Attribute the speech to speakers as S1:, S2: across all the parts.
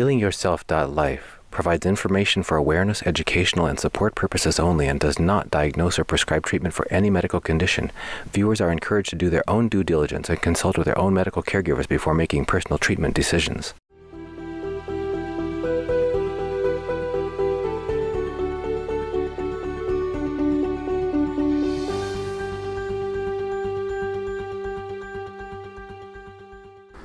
S1: HealingYourself.Life provides information for awareness, educational, and support purposes only and does not diagnose or prescribe treatment for any medical condition. Viewers are encouraged to do their own due diligence and consult with their own medical caregivers before making personal treatment decisions.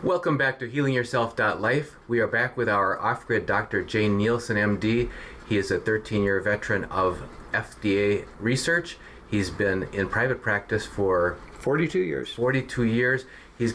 S1: Welcome back to HealingYourself.Life. We are back with our off-grid Dr. Jay Nielsen MD. He is a 13-year veteran of FDA research. He's been in private practice for
S2: 42 years.
S1: 42 years. He's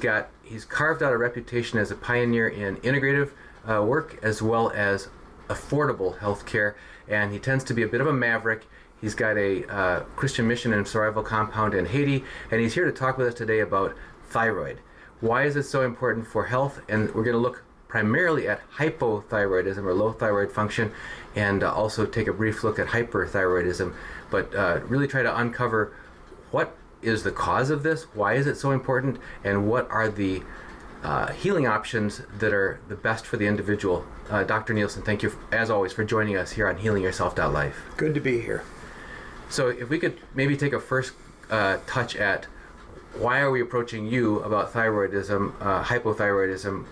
S1: carved out a reputation as a pioneer in integrative work as well as affordable healthcare, and he tends to be a bit of a maverick. He's got a Christian mission and survival compound in Haiti, and he's here to talk with us today about thyroid. Why is it so important for health? And we're going to look primarily at hypothyroidism or low thyroid function, and also take a brief look at hyperthyroidism, but really try to uncover what is the cause of this, why is it so important, and what are the healing options that are the best for the individual. Dr. Nielsen, thank you, as always, for joining us here on HealingYourself.Life.
S2: Good to be here.
S1: So if we could maybe take a first touch at why are we approaching you about thyroidism, hypothyroidism,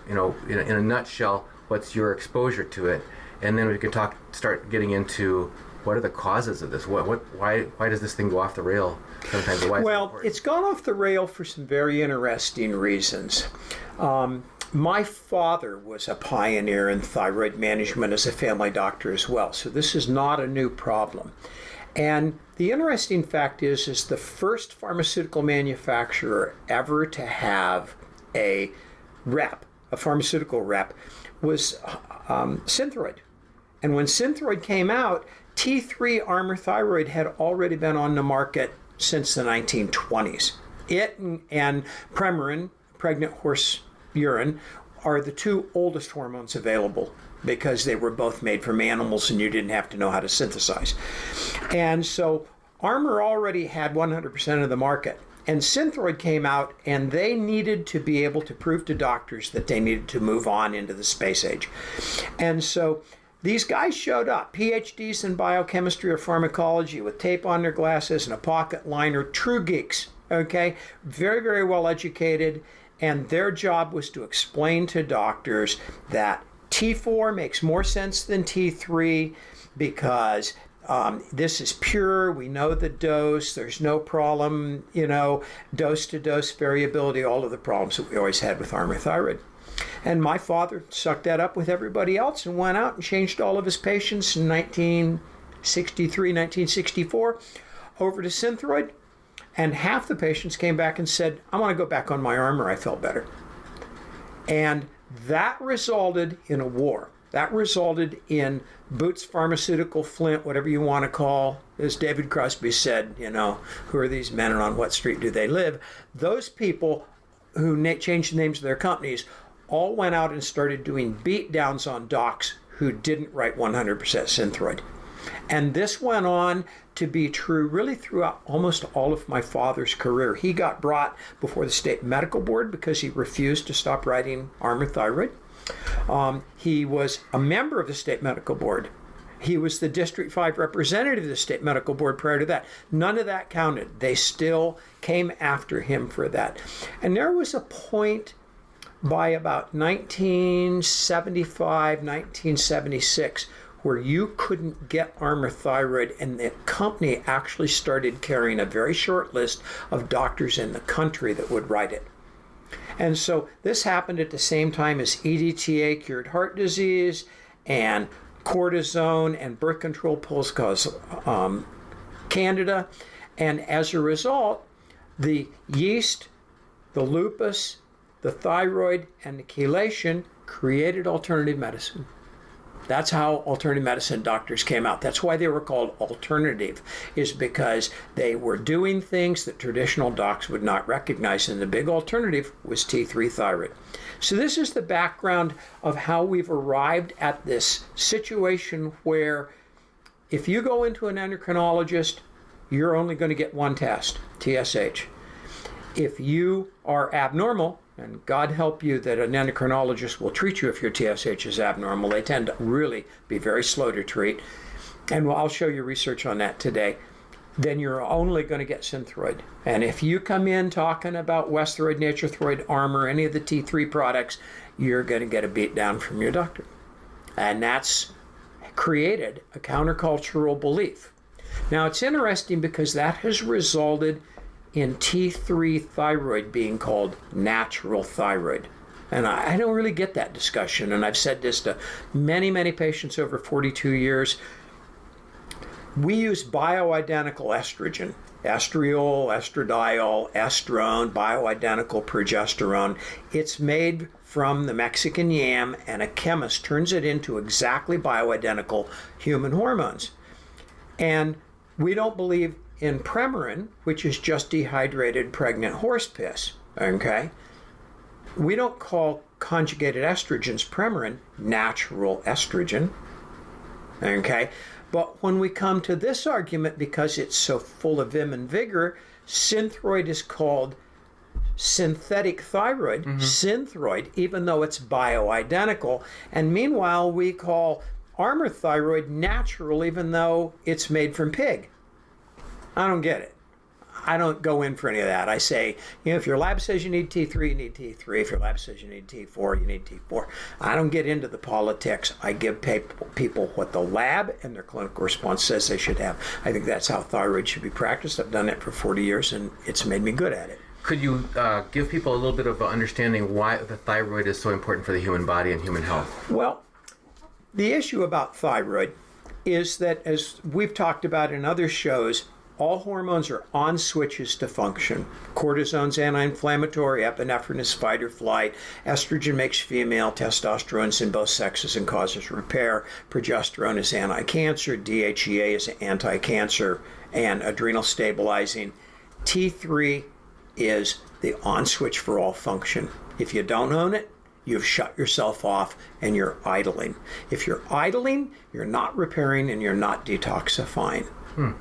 S1: in a nutshell, what's your exposure to it? And then we can start getting into what are the causes of this? Why does this thing go off the rail sometimes?
S2: Well, it's gone off the rail for some very interesting reasons. My father was a pioneer in thyroid management as a family doctor as well, so this is not a new problem. And the interesting fact is the first pharmaceutical manufacturer ever to have a pharmaceutical rep, was Synthroid. And when Synthroid came out, T3 Armour Thyroid had already been on the market since the 1920s. It and Premarin, pregnant horse urine, are the two oldest hormones available, because they were both made from animals and you didn't have to know how to synthesize. And so Armour already had 100% of the market. And Synthroid came out, and they needed to be able to prove to doctors that they needed to move on into the space age. And so these guys showed up, PhDs in biochemistry or pharmacology with tape on their glasses and a pocket liner, true geeks, okay? Very, very well educated. And their job was to explain to doctors that T4 makes more sense than T3 because this is pure, we know the dose, there's no problem, dose-to-dose variability, all of the problems that we always had with Armour Thyroid. And my father sucked that up with everybody else and went out and changed all of his patients in 1963, 1964 over to Synthroid. And half the patients came back and said, I want to go back on my Armour, I felt better. And that resulted in a war. That resulted in Boots Pharmaceutical, Flint, whatever you want to call, as David Crosby said, who are these men and on what street do they live? Those people who changed the names of their companies all went out and started doing beatdowns on docs who didn't write 100% Synthroid. And this went on to be true really throughout almost all of my father's career. He got brought before the state medical board because he refused to stop writing Armour Thyroid. He was a member of the state medical board. He was the District 5 representative of the state medical board prior to that. None of that counted. They still came after him for that. And there was a point by about 1975, 1976, where you couldn't get Armour Thyroid, and the company actually started carrying a very short list of doctors in the country that would write it. And so this happened at the same time as EDTA cured heart disease, and cortisone and birth control pills cause Candida. And as a result, the yeast, the lupus, the thyroid, and the chelation created alternative medicine. That's how alternative medicine doctors came out. That's why they were called alternative, is because they were doing things that traditional docs would not recognize, and the big alternative was T3 thyroid. So this is the background of how we've arrived at this situation where if you go into an endocrinologist, you're only going to get one test, TSH. If you are abnormal, and God help you that an endocrinologist will treat you if your TSH is abnormal. They tend to really be very slow to treat. And I'll show you research on that today. Then you're only going to get Synthroid. And if you come in talking about Westhroid, Naturethroid, Armor, any of the T3 products, you're going to get a beat down from your doctor. And that's created a countercultural belief. Now, it's interesting because that has resulted in T3 thyroid being called natural thyroid. And I don't really get that discussion. And I've said this to many, many patients over 42 years. We use bioidentical estrogen, estriol, estradiol, estrone, bioidentical progesterone. It's made from the Mexican yam, and a chemist turns it into exactly bioidentical human hormones. And we don't believe in Premarin, which is just dehydrated pregnant horse piss, okay? We don't call conjugated estrogens Premarin, natural estrogen, okay? But when we come to this argument, because it's so full of vim and vigor, Synthroid is called synthetic thyroid, Synthroid, even though it's bioidentical. And meanwhile, we call Armor thyroid natural, even though it's made from pig. I don't get it. I don't go in for any of that. I say, if your lab says you need T3, you need T3. If your lab says you need T4, you need T4. I don't get into the politics. I give people what the lab and their clinical response says they should have. I think that's how thyroid should be practiced. I've done it for 40 years, and it's made me good at it.
S1: Could you give people a little bit of understanding why the thyroid is so important for the human body and human health?
S2: Well, the issue about thyroid is that, as we've talked about in other shows, all hormones are on switches to function. Cortisone's anti-inflammatory, epinephrine is fight or flight, estrogen makes female, testosterone's in both sexes and causes repair, progesterone is anti-cancer, DHEA is anti-cancer and adrenal stabilizing. T3 is the on switch for all function. If you don't own it, you've shut yourself off and you're idling. If you're idling, you're not repairing and you're not detoxifying.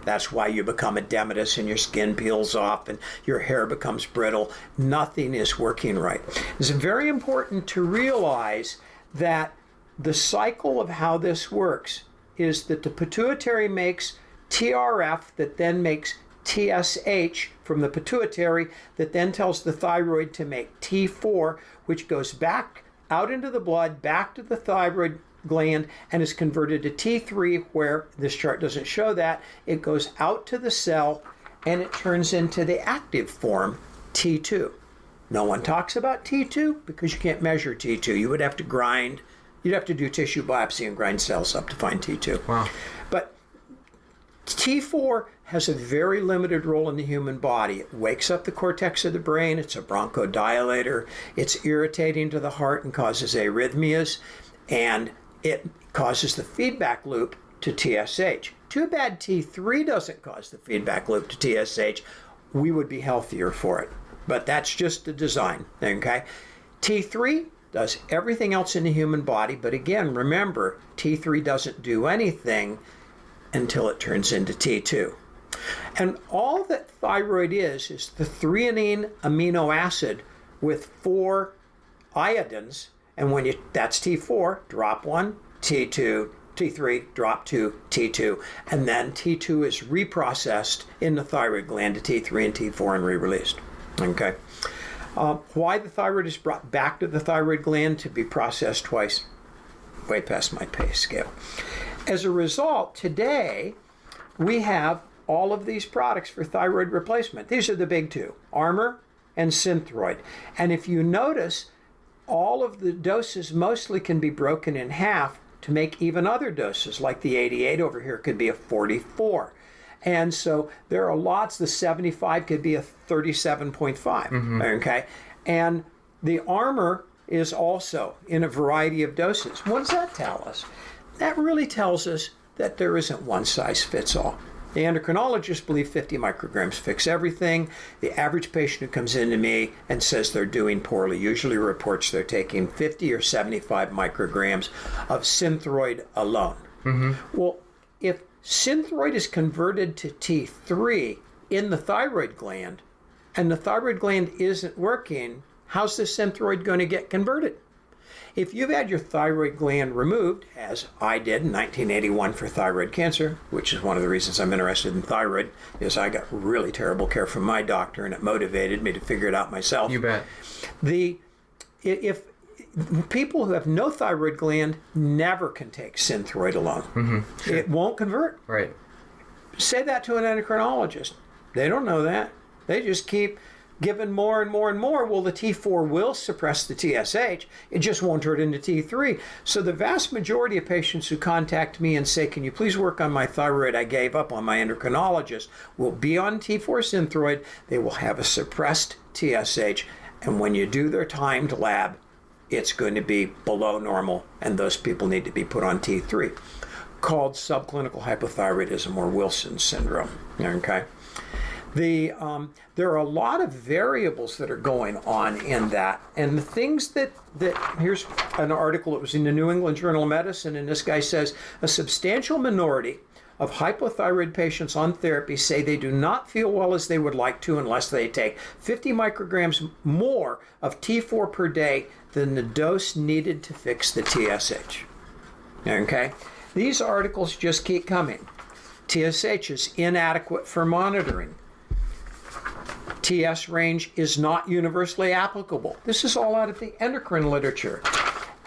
S2: That's why you become edematous and your skin peels off and your hair becomes brittle. Nothing is working right. It's very important to realize that the cycle of how this works is that the pituitary makes TRF that then makes TSH from the pituitary that then tells the thyroid to make T4, which goes back out into the blood, back to the thyroid gland, and is converted to T3, where this chart doesn't show that. It goes out to the cell and it turns into the active form, T2. No one talks about T2 because you can't measure T2. You would have to grind, you'd have to do tissue biopsy and grind cells up to find T2.
S1: Wow.
S2: But T4 has a very limited role in the human body. It wakes up the cortex of the brain. It's a bronchodilator. It's irritating to the heart and causes arrhythmias. And it causes the feedback loop to TSH. Too bad T3 doesn't cause the feedback loop to TSH. We would be healthier for it. But that's just the design, okay? T3 does everything else in the human body, but again, remember, T3 doesn't do anything until it turns into T2. And all that thyroid is the threonine amino acid with 4 iodines. And when that's T4, drop 1, T2, T3, drop 2, T2. And then T2 is reprocessed in the thyroid gland to T3 and T4 and re-released. Okay. Why the thyroid is brought back to the thyroid gland to be processed twice, way past my pay scale. As a result, today we have all of these products for thyroid replacement. These are the big two, Armor and Synthroid. And if you notice, all of the doses mostly can be broken in half to make even other doses, like the 88 over here could be a 44. And so there are lots, the 75 could be a 37.5, okay? And the Armor is also in a variety of doses. What does that tell us? That really tells us that there isn't one size fits all. The endocrinologists believe 50 micrograms fix everything. The average patient who comes into me and says they're doing poorly usually reports they're taking 50 or 75 micrograms of Synthroid alone. Well, if Synthroid is converted to T3 in the thyroid gland, and the thyroid gland isn't working, how's the synthroid going to get converted? If you've had your thyroid gland removed, as I did in 1981 for thyroid cancer, which is one of the reasons I'm interested in thyroid, is I got really terrible care from my doctor, and it motivated me to figure it out myself.
S1: You bet.
S2: If people who have no thyroid gland never can take Synthroid alone.
S1: Mm-hmm. Sure.
S2: It won't convert.
S1: Right.
S2: Say that to an endocrinologist. They don't know that. They just keep giving more and more and more. Well, the T4 will suppress the TSH. It just won't turn into T3. So the vast majority of patients who contact me and say, can you please work on my thyroid? I gave up on my endocrinologist. Will be on T4 Synthroid. They will have a suppressed TSH. And when you do their timed lab, it's going to be below normal, and those people need to be put on T3, called subclinical hypothyroidism or Wilson syndrome. Okay. There are a lot of variables that are going on in that, and the things that here's an article that was in the New England Journal of Medicine, and this guy says a substantial minority of hypothyroid patients on therapy say they do not feel well as they would like to unless they take 50 micrograms more of T4 per day than the dose needed to fix the TSH. Okay? These articles just keep coming. TSH is inadequate for monitoring. TS range is not universally applicable. This is all out of the endocrine literature.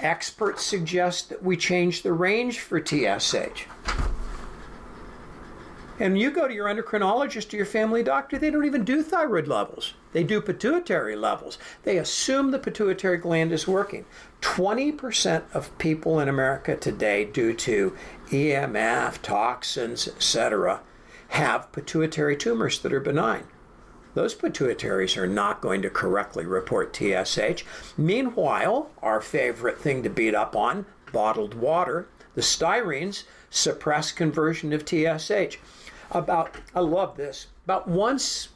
S2: Experts suggest that we change the range for TSH. And you go to your endocrinologist or your family doctor, they don't even do thyroid levels. They do pituitary levels. They assume the pituitary gland is working. 20% of people in America today, due to EMF, toxins, etc., have pituitary tumors that are benign. Those pituitaries are not going to correctly report TSH. Meanwhile, our favorite thing to beat up on, bottled water, the styrenes, suppress conversion of TSH. I love this, about once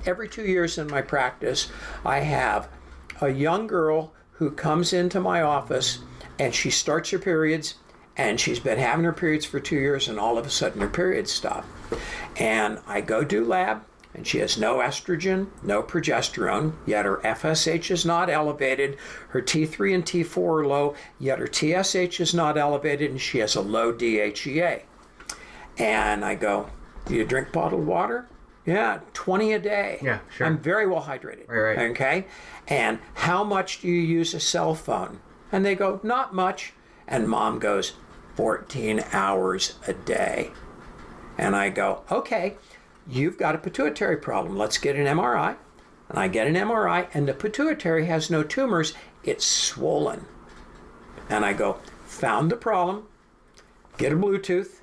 S2: every 2 years in my practice, I have a young girl who comes into my office and she starts her periods, and she's been having her periods for 2 years, and all of a sudden her periods stop. And I go do lab, and she has no estrogen, no progesterone, yet her FSH is not elevated, her T3 and T4 are low, yet her TSH is not elevated, and she has a low DHEA. And I go, do you drink bottled water? Yeah, 20 a day.
S1: Yeah, sure.
S2: I'm very well hydrated.
S1: Right.
S2: Okay? And how much do you use a cell phone? And they go, not much. And mom goes, 14 hours a day. And I go, okay, you've got a pituitary problem. Let's get an MRI. And I get an MRI, and the pituitary has no tumors. It's swollen. And I go, found the problem. Get a Bluetooth.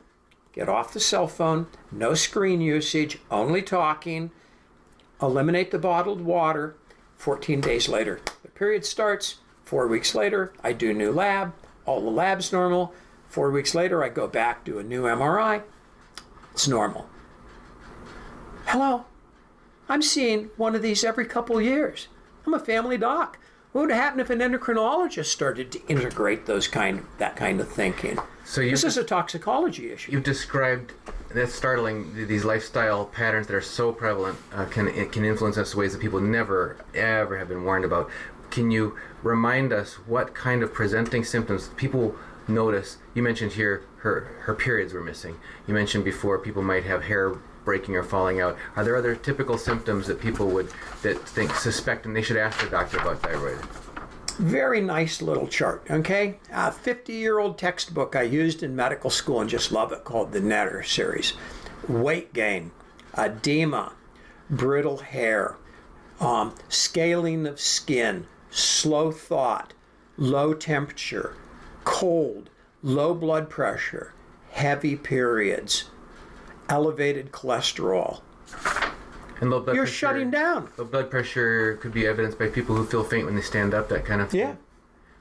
S2: Get off the cell phone, no screen usage, only talking, eliminate the bottled water. 14 days later, the period starts. 4 weeks later, I do new lab, all the lab's normal. 4 weeks later, I go back, do a new MRI. It's normal. Hello, I'm seeing one of these every couple years. I'm a family doc. What would happen if an endocrinologist started to integrate that kind of thinking? So this is a toxicology issue.
S1: You've described, that's startling, these lifestyle patterns that are so prevalent can influence us in ways that people never, ever have been warned about. Can you remind us what kind of presenting symptoms people notice? You mentioned here her periods were missing. You mentioned before people might have hair breaking or falling out. Are there other typical symptoms that people suspect and they should ask their doctor about thyroid?
S2: Very nice little chart, okay? A 50-year-old textbook I used in medical school and just love it, called the Netter series. Weight gain, edema, brittle hair, scaling of skin, slow thought, low temperature, cold, low blood pressure, heavy periods, elevated cholesterol.
S1: And low blood
S2: You're
S1: pressure,
S2: shutting down.
S1: Low blood pressure could be evidenced by people who feel faint when they stand up, that kind of thing.
S2: Yeah.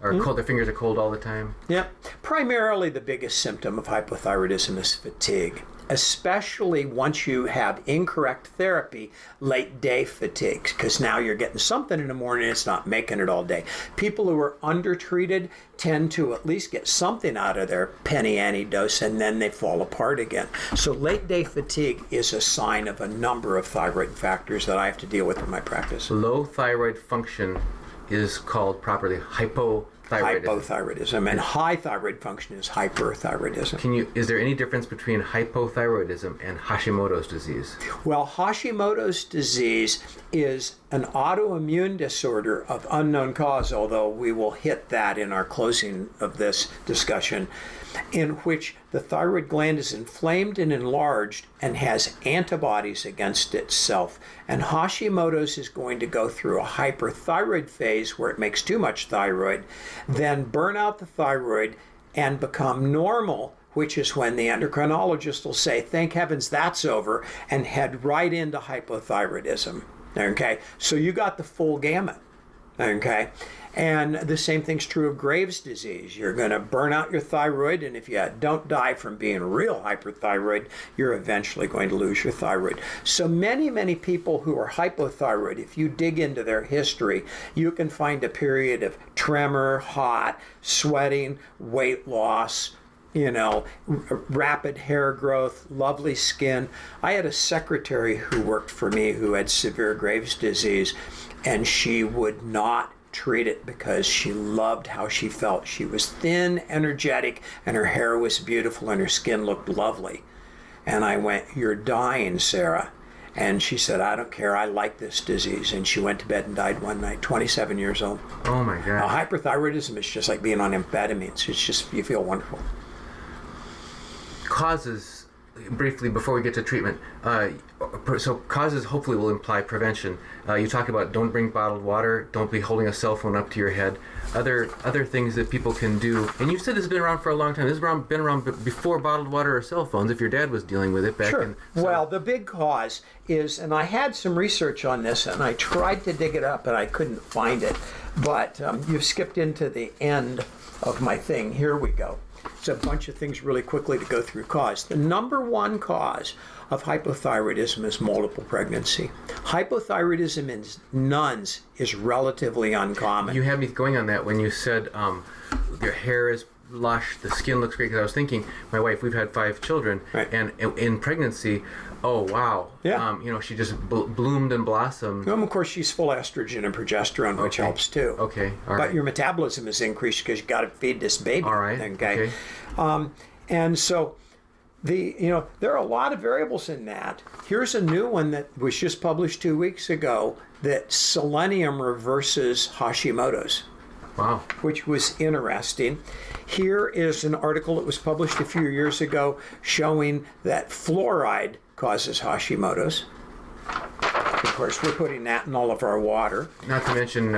S1: or cold, their fingers are cold all the time.
S2: Yep. Primarily the biggest symptom of hypothyroidism is fatigue, especially once you have incorrect therapy, late day fatigue, because now you're getting something in the morning, it's not making it all day. People who are undertreated tend to at least get something out of their penny ante dose, and then they fall apart again. So late day fatigue is a sign of a number of thyroid factors that I have to deal with in my practice.
S1: Low thyroid function is called properly hypothyroidism.
S2: Hypothyroidism, and high thyroid function is hyperthyroidism.
S1: Is there any difference between hypothyroidism and Hashimoto's disease?
S2: Well, Hashimoto's disease is an autoimmune disorder of unknown cause, although we will hit that in our closing of this discussion, in which the thyroid gland is inflamed and enlarged and has antibodies against itself. And Hashimoto's is going to go through a hyperthyroid phase where it makes too much thyroid, then burn out the thyroid and become normal, which is when the endocrinologist will say, thank heavens that's over, and head right into hypothyroidism. Okay, so you got the full gamut. Okay, and the same thing's true of Graves' disease. You're going to burn out your thyroid, and if you don't die from being real hyperthyroid, you're eventually going to lose your thyroid. So many people who are hypothyroid, if you dig into their history, you can find a period of tremor, hot, sweating, weight loss, rapid hair growth, lovely skin. I had a secretary who worked for me who had severe Graves' disease, and she would not treat it because she loved how she felt. She was thin, energetic, and her hair was beautiful, and her skin looked lovely. And I went, you're dying, Sarah. And she said, I don't care, I like this disease. And she went to bed and died one night, 27 years old.
S1: Oh my God.
S2: Now, hyperthyroidism is just like being on amphetamines. It's just, you feel wonderful.
S1: Causes, briefly before we get to treatment, so causes hopefully will imply prevention. You talk about don't drink bottled water, don't be holding a cell phone up to your head, other things that people can do. And you said this has been around for a long time. This has been around before bottled water or cell phones, if your dad was dealing with it back
S2: Sure.
S1: in. So.
S2: Well, the big cause is, and I had some research on this, and I tried to dig it up, and I couldn't find it. But you've skipped into the end of my thing. Here we go. It's a bunch of things really quickly to go through cause. The number one cause of hypothyroidism is multiple pregnancy. Hypothyroidism in nuns is relatively uncommon.
S1: You had me going on that when you said your hair is lush, the skin looks great, because I was thinking, my wife, we've had 5 children,
S2: right.
S1: And in pregnancy, oh wow,
S2: yeah.
S1: She just bloomed and blossomed.
S2: Of course, she's full estrogen and progesterone, which helps too.
S1: Okay, all right.
S2: But your metabolism is increased because you got to feed this baby.
S1: All right.
S2: Okay. And so there are a lot of variables in that. Here's a new one that was just published 2 weeks ago, that selenium reverses Hashimoto's.
S1: Wow.
S2: Which was interesting. Here is an article that was published a few years ago showing that fluoride causes Hashimoto's. Of course, we're putting that in all of our water.
S1: Not to mention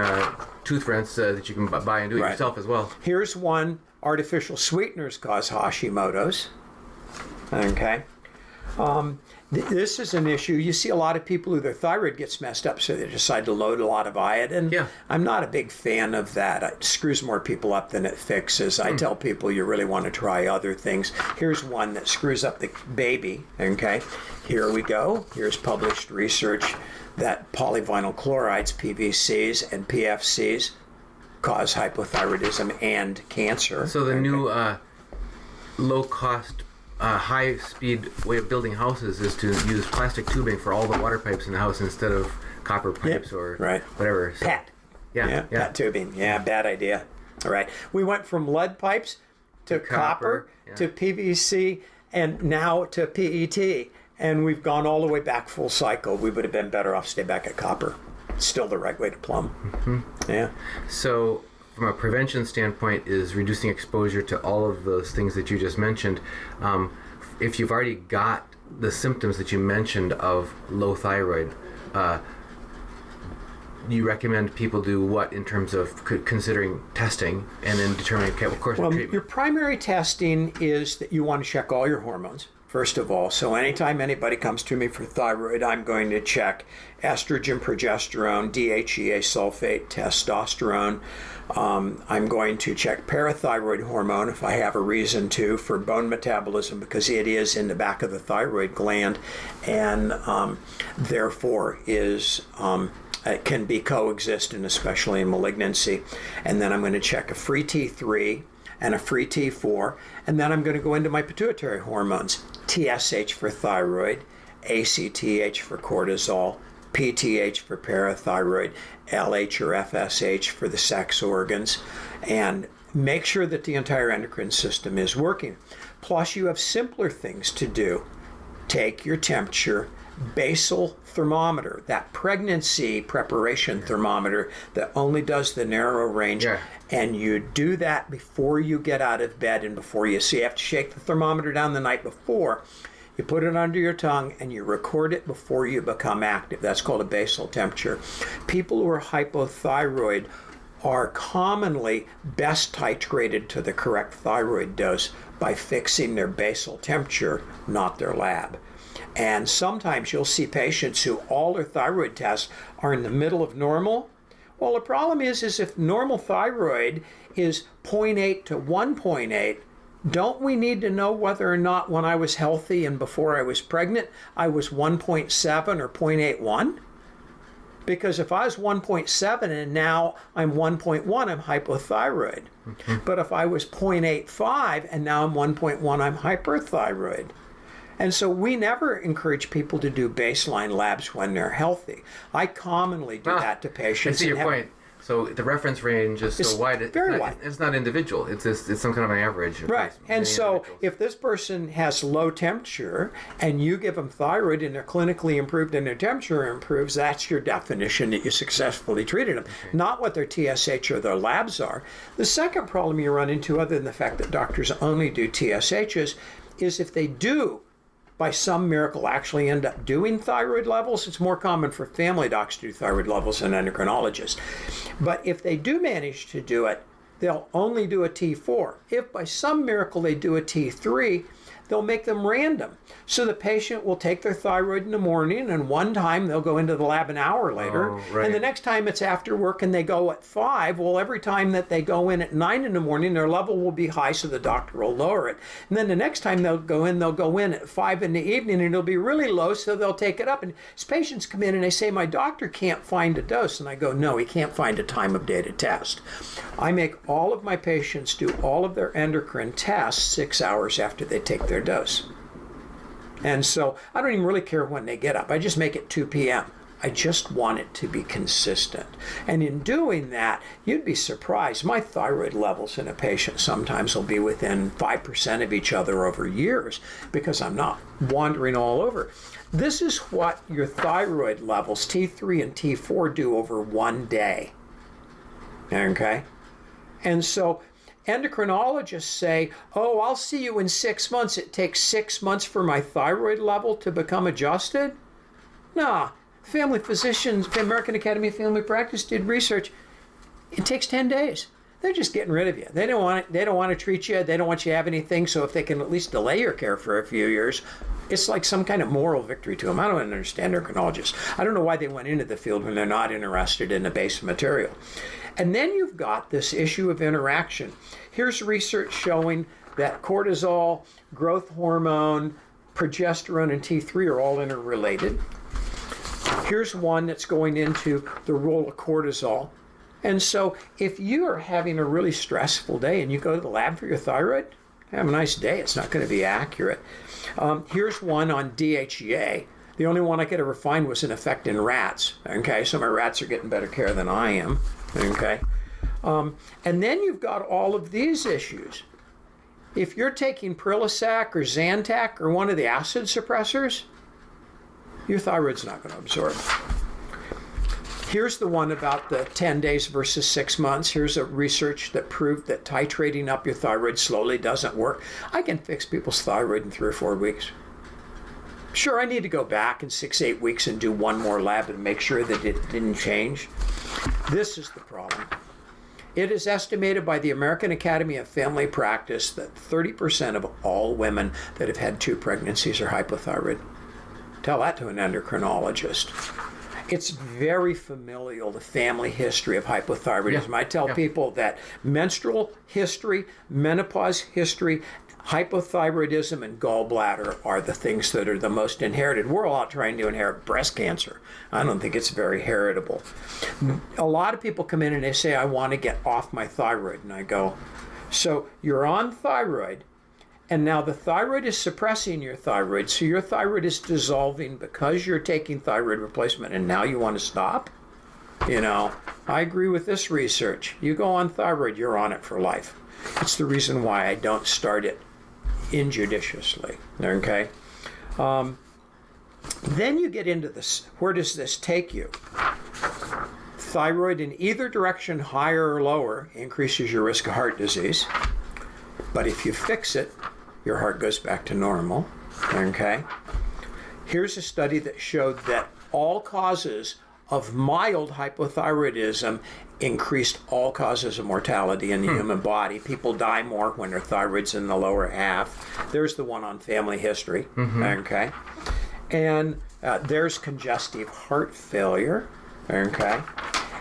S1: tooth rinse that you can buy and do it
S2: Right.
S1: yourself as well.
S2: Here's one, artificial sweeteners cause Hashimoto's. Okay. This is an issue. You see a lot of people who their thyroid gets messed up, so they decide to load a lot of iodine.
S1: Yeah.
S2: I'm not a big fan of that. It screws more people up than it fixes. I tell people you really want to try other things. Here's one that screws up the baby. Okay. Here we go. Here's published research that polyvinyl chlorides, PVCs, and PFCs cause hypothyroidism and cancer.
S1: So the new low-cost, high-speed way of building houses is to use plastic tubing for all the water pipes in the house instead of copper pipes or whatever. So,
S2: PET.
S1: Yeah.
S2: PET tubing. Yeah, bad idea. All right. We went from lead pipes to copper to PVC and now to PET. And we've gone all the way back full cycle. We would have been better off stay back at copper. It's still the right way to plumb. Mm-hmm. Yeah.
S1: So from a prevention standpoint is reducing exposure to all of those things that you just mentioned. If you've already got the symptoms that you mentioned of low thyroid, you recommend people do what in terms of considering testing and then determining, okay, of course,
S2: well,
S1: treatment?
S2: Your primary testing is that you want to check all your hormones first of all. So anytime anybody comes to me for thyroid, I'm going to check estrogen, progesterone, DHEA sulfate, testosterone. I'm going to check parathyroid hormone if I have a reason to, for bone metabolism, because it is in the back of the thyroid gland, and therefore it can be coexistent, especially in malignancy. And then I'm going to check a free T3 and a free T4, and then I'm going to go into my pituitary hormones: TSH for thyroid, ACTH for cortisol, PTH for parathyroid, LH or FSH for the sex organs, and make sure that the entire endocrine system is working. Plus, you have simpler things to do. Take your temperature, basal thermometer, that pregnancy preparation thermometer that only does the narrow range, and you do that before you get out of bed and before you have to shake the thermometer down the night before. You put it under your tongue and you record it before you become active. That's called a basal temperature. People who are hypothyroid are commonly best titrated to the correct thyroid dose by fixing their basal temperature, not their lab. And sometimes you'll see patients who all their thyroid tests are in the middle of normal. Well, the problem is if normal thyroid is 0.8 to 1.8, don't we need to know whether or not when I was healthy and before I was pregnant, I was 1.7 or 0.81? Because if I was 1.7 and now I'm 1.1, I'm hypothyroid. But if I was 0.85 and now I'm 1.1, I'm hyperthyroid. And so we never encourage people to do baseline labs when they're healthy. I commonly do that to patients.
S1: I see your point. So the reference range is so wide.
S2: Very wide.
S1: It's not individual. It's some kind of an average.
S2: Right. And so if this person has low temperature and you give them thyroid and they're clinically improved and their temperature improves, that's your definition that you successfully treated them, not what their TSH or their labs are. The second problem you run into, other than the fact that doctors only do TSHs, is if they do by some miracle actually end up doing thyroid levels. It's more common for family docs to do thyroid levels than endocrinologists. But if they do manage to do it, they'll only do a T4. If by some miracle they do a T3, they'll make them random. So the patient will take their thyroid in the morning, and one time they'll go into the lab an hour later, and the next time it's after work and they go at 5. Well, every time that they go in at 9 in the morning, their level will be high, so the doctor will lower it. And then the next time they'll go in at 5 in the evening, and it'll be really low, so they'll take it up. And as patients come in and they say, my doctor can't find a dose, and I go, no, he can't find a time of day to test. I make all of my patients do all of their endocrine tests 6 hours after they take their dose. And so I don't even really care when they get up. I just make it 2 p.m. I just want it to be consistent. And in doing that, you'd be surprised. My thyroid levels in a patient sometimes will be within 5% of each other over years because I'm not wandering all over. This is what your thyroid levels, T3 and T4, do over one day. Okay? And so endocrinologists say, oh, I'll see you in 6 months. It takes 6 months for my thyroid level to become adjusted? Nah. Family physicians, the American Academy of Family Practice did research. It takes 10 days. They're just getting rid of you. They don't want to treat you. They don't want you to have anything. So if they can at least delay your care for a few years, it's like some kind of moral victory to them. I don't understand endocrinologists. I don't know why they went into the field when they're not interested in the base material. And then you've got this issue of interaction. Here's research showing that cortisol, growth hormone, progesterone, and T3 are all interrelated. Here's one that's going into the role of cortisol. And so if you are having a really stressful day and you go to the lab for your thyroid, have a nice day. It's not going to be accurate. Here's one on DHEA. The only one I could ever find was an effect in rats. Okay, so my rats are getting better care than I am. Okay. And then you've got all of these issues. If you're taking Prilosec or Zantac or one of the acid suppressors, your thyroid's not going to absorb. Here's the one about the 10 days versus 6 months. Here's a research that proved that titrating up your thyroid slowly doesn't work. I can fix people's thyroid in 3 or 4 weeks. Sure, I need to go back in 6-8 weeks and do one more lab and make sure that it didn't change. This is the problem. It is estimated by the American Academy of Family Practice that 30% of all women that have had 2 pregnancies are hypothyroid. Tell that to an endocrinologist. It's very familial, the family history of hypothyroidism.
S1: Yeah.
S2: I tell people that menstrual history, menopause history, hypothyroidism, and gallbladder are the things that are the most inherited. We're all out trying to inherit breast cancer. I don't think it's very heritable. A lot of people come in and they say, I want to get off my thyroid. And I go, so you're on thyroid, and now the thyroid is suppressing your thyroid, so your thyroid is dissolving because you're taking thyroid replacement, and now you want to stop? You know, I agree with this research. You go on thyroid, you're on it for life. It's the reason why I don't start it injudiciously, okay? Then you get into this, where does this take you? Thyroid in either direction, higher or lower, increases your risk of heart disease. But if you fix it, your heart goes back to normal, okay? Here's a study that showed that all causes of mild hypothyroidism increased all causes of mortality in the human body. People die more when their thyroid's in the lower half. There's the one on family history, okay? And there's congestive heart failure, okay?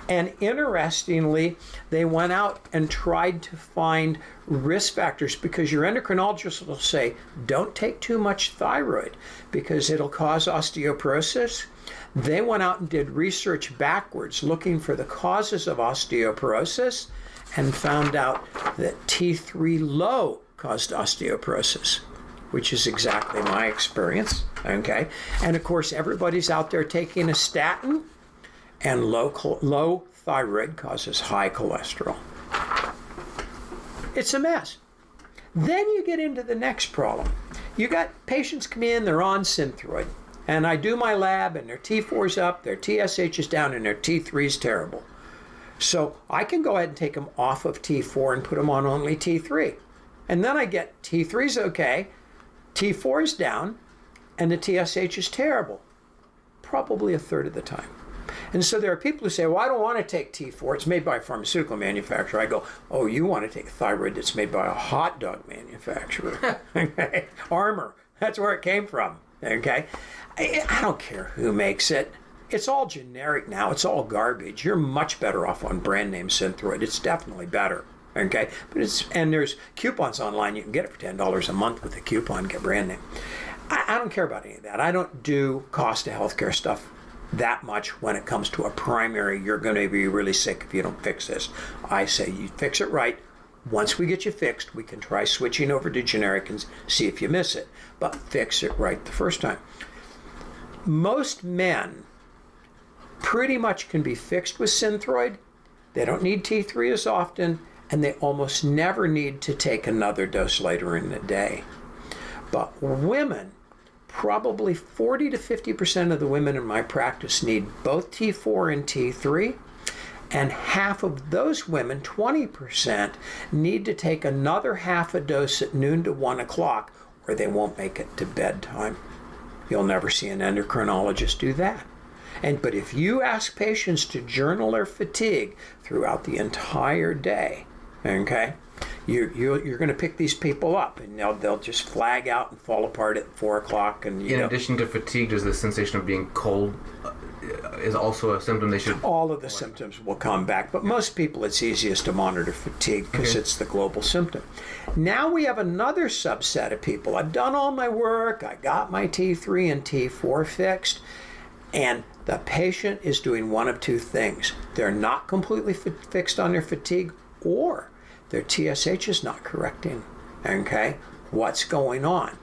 S2: And interestingly, they went out and tried to find risk factors, because your endocrinologist will say, don't take too much thyroid because it'll cause osteoporosis. They went out and did research backwards, looking for the causes of osteoporosis, and found out that T3 low caused osteoporosis, which is exactly my experience, okay? And of course, everybody's out there taking a statin, and low thyroid causes high cholesterol. It's a mess. Then you get into the next problem. You got patients come in, they're on Synthroid, and I do my lab, and their T4's up, their TSH is down, and their T3's terrible. So I can go ahead and take them off of T4 and put them on only T3. And then I get T3's okay, T4's down, and the TSH is terrible. Probably a third of the time. And so there are people who say, well, I don't want to take T4. It's made by a pharmaceutical manufacturer. I go, oh, you want to take thyroid that's made by a hot dog manufacturer. Okay? Armor. That's where it came from. Okay? I don't care who makes it. It's all generic now. It's all garbage. You're much better off on brand name Synthroid. It's definitely better. Okay? And there's coupons online. You can get it for $10 a month with a coupon, get brand name. I don't care about any of that. I don't do cost of healthcare stuff that much when it comes to a primary. You're going to be really sick if you don't fix this. I say you fix it right. Once we get you fixed, we can try switching over to generic and see if you miss it. But fix it right the first time. Most men pretty much can be fixed with Synthroid. They don't need T3 as often, and they almost never need to take another dose later in the day. But women, probably 40 to 50% of the women in my practice need both T4 and T3, and half of those women, 20%, need to take another half a dose at noon to 1 o'clock, or they won't make it to bedtime. You'll never see an endocrinologist do that. But if you ask patients to journal their fatigue throughout the entire day, okay, you're going to pick these people up, and they'll just flag out and fall apart at 4 o'clock. And
S1: in addition to fatigue, does the sensation of being cold is also a symptom they should?
S2: All of the symptoms will come back, but most people it's easiest to monitor fatigue because it's the global symptom. Now we have another subset of people. I've done all my work. I got my T3 and T4 fixed, and the patient is doing one of two things. They're not completely fixed on their fatigue, or their TSH is not correcting. Okay? What's going on?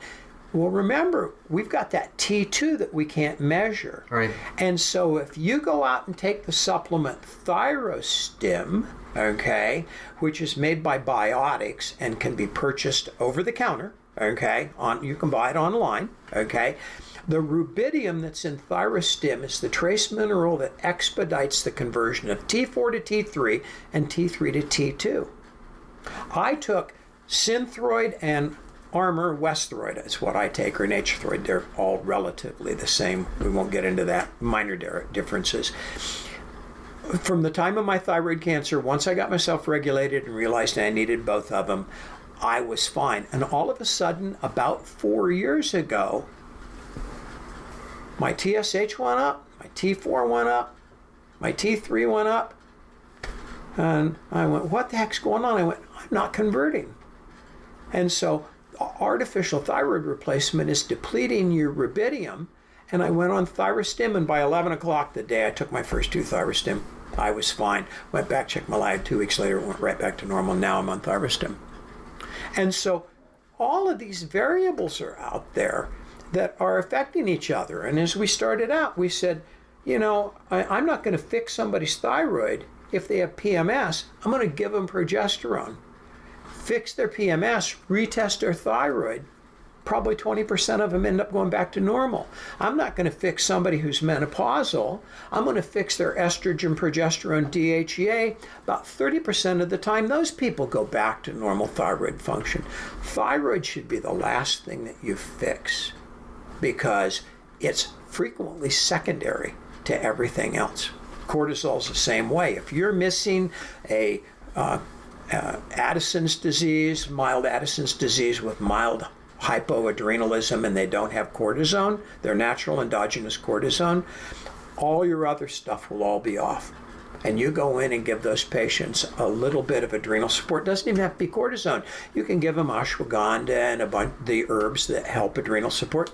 S2: Well, remember, we've got that T2 that we can't measure.
S1: Right.
S2: And so if you go out and take the supplement Thyrostim, okay, which is made by Biotics and can be purchased over the counter, okay, you can buy it online, okay. The rubidium that's in Thyrostim is the trace mineral that expedites the conversion of T4 to T3 and T3 to T2. I took Synthroid and Armor Westhroid is what I take, or Naturethroid. They're all relatively the same. We won't get into that, minor differences. From the time of my thyroid cancer, once I got myself regulated and realized I needed both of them, I was fine. And all of a sudden, about 4 years ago, my TSH went up, my T4 went up, my T3 went up. And I went, what the heck's going on? I went, I'm not converting. And so artificial thyroid replacement is depleting your rubidium. And I went on Thyrostim, and by 11 o'clock the day I took my first 2 Thyrostim, I was fine. Went back, checked my lab 2 weeks later, went right back to normal. Now I'm on Thyrostim. And so all of these variables are out there that are affecting each other. And as we started out, we said, I'm not going to fix somebody's thyroid if they have PMS. I'm going to give them progesterone. Fix their PMS, retest their thyroid. Probably 20% of them end up going back to normal. I'm not going to fix somebody who's menopausal. I'm going to fix their estrogen, progesterone, DHEA. About 30% of the time, those people go back to normal thyroid function. Thyroid should be the last thing that you fix because it's frequently secondary to everything else. Cortisol's the same way. If you're missing a Addison's disease, mild Addison's disease with mild hypoadrenalism, and they don't have cortisone, their natural endogenous cortisone, all your other stuff will all be off. And you go in and give those patients a little bit of adrenal support. It doesn't even have to be cortisone. You can give them ashwagandha and a bunch of the herbs that help adrenal support,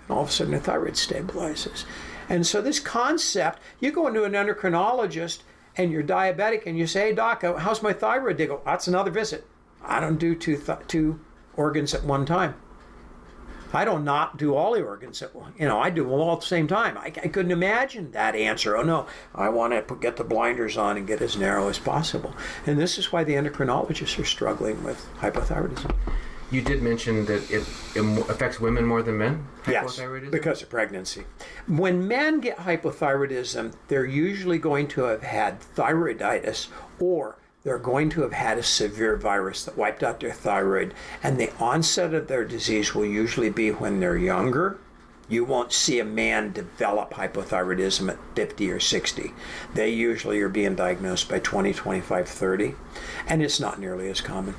S2: and all of a sudden the thyroid stabilizes. And so this concept, you go into an endocrinologist and you're diabetic and you say, hey doc, how's my thyroid? They go, that's another visit. I don't do two organs at one time. I don't not do all the organs at one. I do them all at the same time. I couldn't imagine that answer. Oh no, I want to get the blinders on and get as narrow as possible. And this is why the endocrinologists are struggling with hypothyroidism.
S1: You did mention that it affects women more than men?
S2: Yes, because of pregnancy. When men get hypothyroidism, they're usually going to have had thyroiditis, or they're going to have had a severe virus that wiped out their thyroid, and the onset of their disease will usually be when they're younger. You won't see a man develop hypothyroidism at 50 or 60. They usually are being diagnosed by 20, 25, 30, and it's not nearly as common.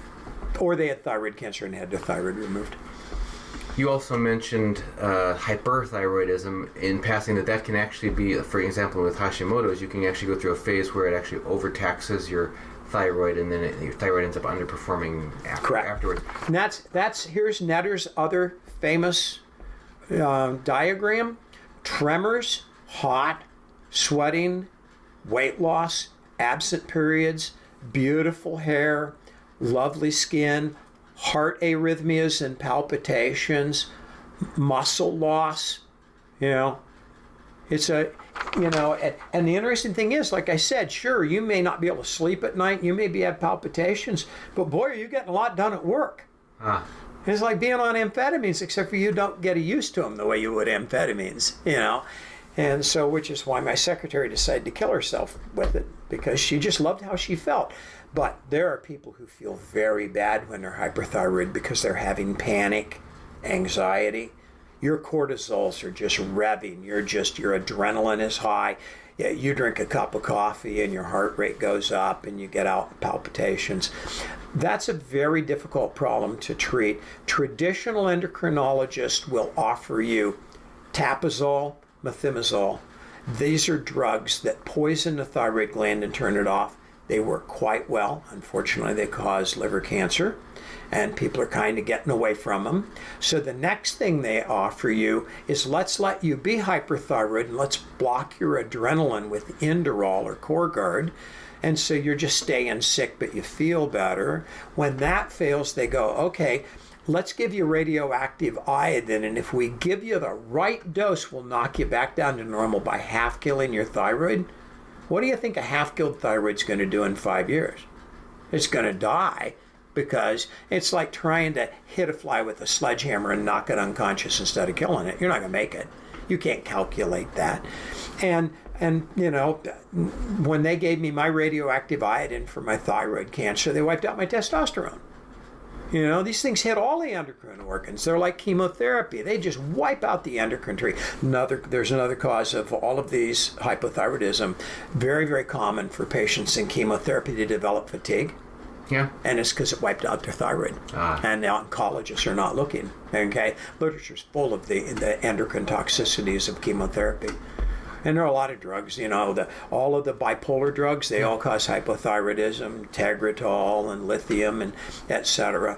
S2: Or they had thyroid cancer and had their thyroid removed.
S1: You also mentioned hyperthyroidism in passing, that can actually be, for example, with Hashimoto's, you can actually go through a phase where it actually overtaxes your thyroid, and then your thyroid ends up underperforming afterwards.
S2: And here's Netter's other famous diagram. Tremors, hot, sweating, weight loss, absent periods, beautiful hair, lovely skin, heart arrhythmias and palpitations, muscle loss. It's and the interesting thing is, like I said, sure, you may not be able to sleep at night, you may have palpitations, but boy, are you getting a lot done at work. It's like being on amphetamines, except for you don't get used to them the way you would amphetamines, And so, which is why my secretary decided to kill herself with it, because she just loved how she felt. But there are people who feel very bad when they're hyperthyroid because they're having panic, anxiety. Your cortisols are just revving. Your adrenaline is high. Yeah, you drink a cup of coffee and your heart rate goes up and you get out palpitations. That's a very difficult problem to treat. Traditional endocrinologists will offer you tapazole, methimazole. These are drugs that poison the thyroid gland and turn it off. They work quite well. Unfortunately, they cause liver cancer, and people are kind of getting away from them. So the next thing they offer you is, let's let you be hyperthyroid and let's block your adrenaline with Inderal or Corguard. And so you're just staying sick, but you feel better. When that fails, they go, okay, let's give you radioactive iodine, and if we give you the right dose, we'll knock you back down to normal by half killing your thyroid. What do you think a half-killed thyroid's going to do in 5 years? It's going to die, because it's like trying to hit a fly with a sledgehammer and knock it unconscious instead of killing it. You're not going to make it. You can't calculate that. And when they gave me my radioactive iodine for my thyroid cancer, they wiped out my testosterone. You know, these things hit all the endocrine organs. They're like chemotherapy. They just wipe out the endocrine tree. There's another cause of all of these hypothyroidism. Very, very common for patients in chemotherapy to develop fatigue.
S1: Yeah.
S2: And it's because it wiped out their thyroid. And the oncologists are not looking. Okay? Literature's full of the endocrine toxicities of chemotherapy. And there are a lot of drugs, you know, all of the bipolar drugs, they all cause hypothyroidism, Tegretol and lithium and et cetera.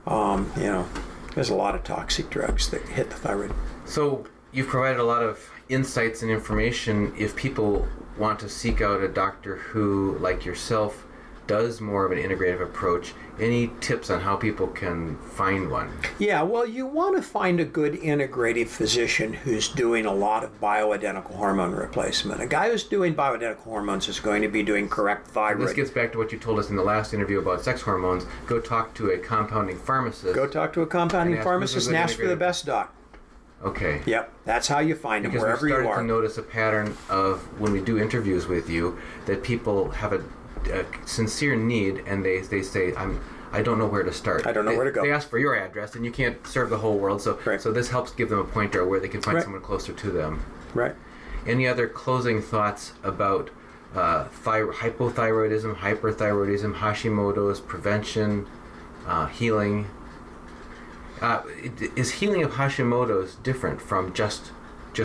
S2: You know, there's a lot of toxic drugs that hit the thyroid.
S1: So you've provided a lot of insights and information. If people want to seek out a doctor who, like yourself, does more of an integrative approach, any tips on how people can find one?
S2: Yeah, well, you want to find a good integrative physician who's doing a lot of bioidentical hormone replacement. A guy who's doing bioidentical hormones is going to be doing correct thyroid.
S1: This gets back to what you told us in the last interview about sex hormones. Go talk to a compounding pharmacist.
S2: Go talk to a compounding pharmacist and ask for the best doc.
S1: Okay.
S2: Yep, that's how you find them,
S1: because
S2: wherever you are.
S1: Because we started to notice a pattern of, when we do interviews with you, that people have a sincere need, and they say, I don't know where to start.
S2: I don't know where to go.
S1: They ask for your address, and you can't serve the whole world, so
S2: right.
S1: So this helps give them a pointer where they can find someone closer to them.
S2: Right.
S1: Any other closing thoughts about hypothyroidism, hyperthyroidism, Hashimoto's, prevention, healing? Is healing of Hashimoto's different from just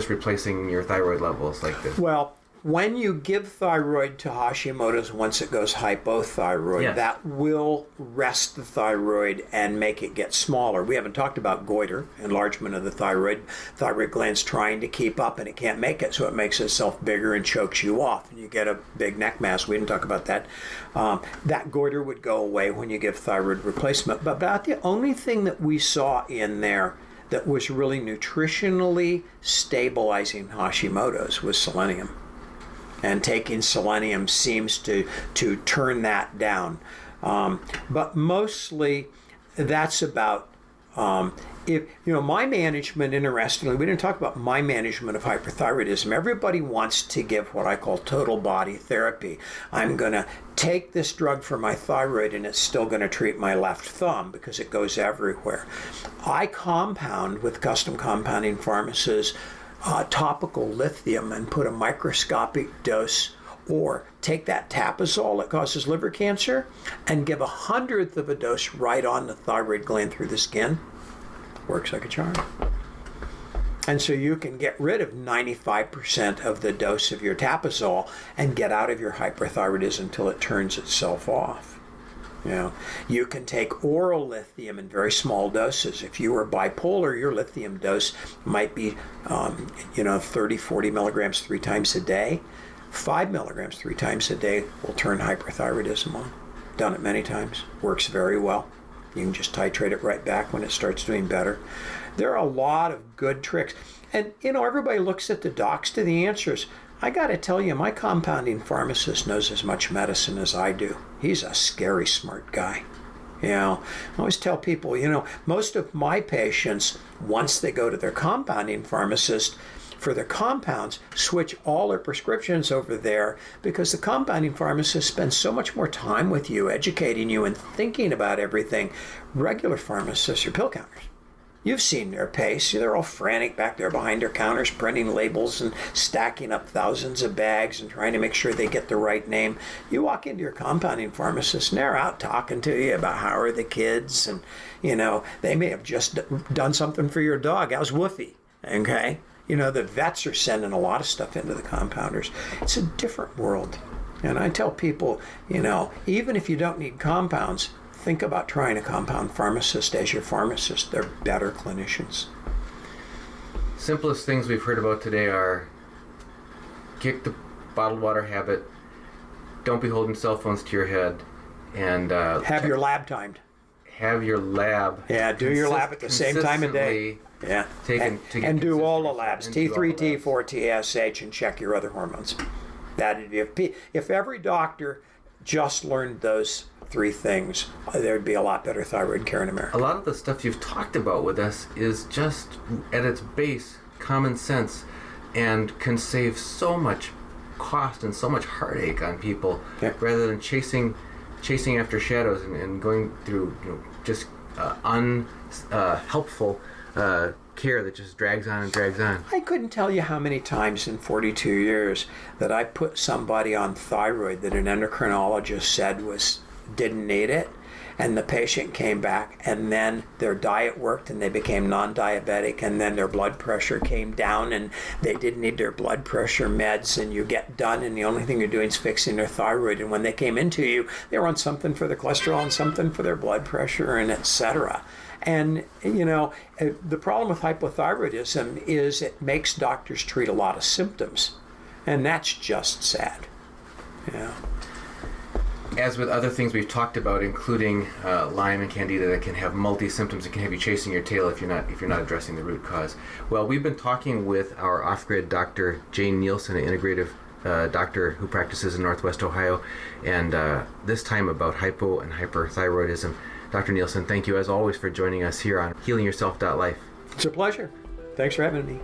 S1: replacing your thyroid levels like this?
S2: Well, when you give thyroid to Hashimoto's, once it goes hypothyroid, that will rest the thyroid and make it get smaller. We haven't talked about goiter, enlargement of the thyroid. Thyroid gland's trying to keep up and it can't make it, so it makes itself bigger and chokes you off, and you get a big neck mass. We didn't talk about that. That goiter would go away when you give thyroid replacement. But about the only thing that we saw in there that was really nutritionally stabilizing Hashimoto's was selenium. And taking selenium seems to turn that down. But mostly that's about, my management, interestingly, we didn't talk about my management of hyperthyroidism. Everybody wants to give what I call total body therapy. I'm going to take this drug for my thyroid and it's still going to treat my left thumb because it goes everywhere. I compound with custom compounding pharmacies topical lithium and put a microscopic dose, or take that tapazole that causes liver cancer and give 1/100th of a dose right on the thyroid gland through the skin. Works like a charm. And so you can get rid of 95% of the dose of your tapazole and get out of your hyperthyroidism until it turns itself off. You know, you can take oral lithium in very small doses. If you are bipolar, your lithium dose might be, 30, 40 milligrams 3 times a day. 5 milligrams 3 times a day will turn hyperthyroidism on. Done it many times. Works very well. You can just titrate it right back when it starts doing better. There are a lot of good tricks. And, everybody looks at the docs to the answers. I got to tell you, my compounding pharmacist knows as much medicine as I do. He's a scary smart guy. I always tell people, most of my patients, once they go to their compounding pharmacist for their compounds, switch all their prescriptions over there because the compounding pharmacist spends so much more time with you, educating you and thinking about everything. Regular pharmacists are pill counters. You've seen their pace. They're all frantic back there behind their counters, printing labels and stacking up thousands of bags and trying to make sure they get the right name. You walk into your compounding pharmacist and they're out talking to you about how are the kids, and, they may have just done something for your dog. How's Woofy? Okay? The vets are sending a lot of stuff into the compounders. It's a different world. And I tell people, even if you don't need compounds, think about trying a compound pharmacist as your pharmacist. They're better clinicians.
S1: Simplest things we've heard about today are kick the bottled water habit, don't be holding cell phones to your head, and
S2: have your lab timed.
S1: Have your lab.
S2: Yeah, do your lab at the same time of day. Yeah, and do all the labs, T3, T4, TSH, and check your other hormones. If every doctor just learned those 3 things, there'd be a lot better thyroid care in America.
S1: A lot of the stuff you've talked about with us is just, at its base, common sense, and can save so much cost and so much heartache on people, rather than chasing after shadows and going through, just unhelpful care that just drags on and drags on.
S2: I couldn't tell you how many times in 42 years that I put somebody on thyroid that an endocrinologist said didn't need it, and the patient came back, and then their diet worked and they became non-diabetic, and then their blood pressure came down and they didn't need their blood pressure meds, and you get done and the only thing you're doing is fixing their thyroid, and when they came into you, they were on something for their cholesterol and something for their blood pressure and etc. And, the problem with hypothyroidism is it makes doctors treat a lot of symptoms. And that's just sad. Yeah.
S1: As with other things we've talked about, including Lyme and Candida, that can have multi-symptoms and can have you chasing your tail if you're not addressing the root cause. Well, we've been talking with our off-grid doctor, Jay Nielsen, an integrative doctor who practices in Northwest Ohio, and this time about hypo and hyperthyroidism. Dr. Nielsen, thank you as always for joining us here on HealingYourself.Life.
S2: It's a pleasure. Thanks for having me.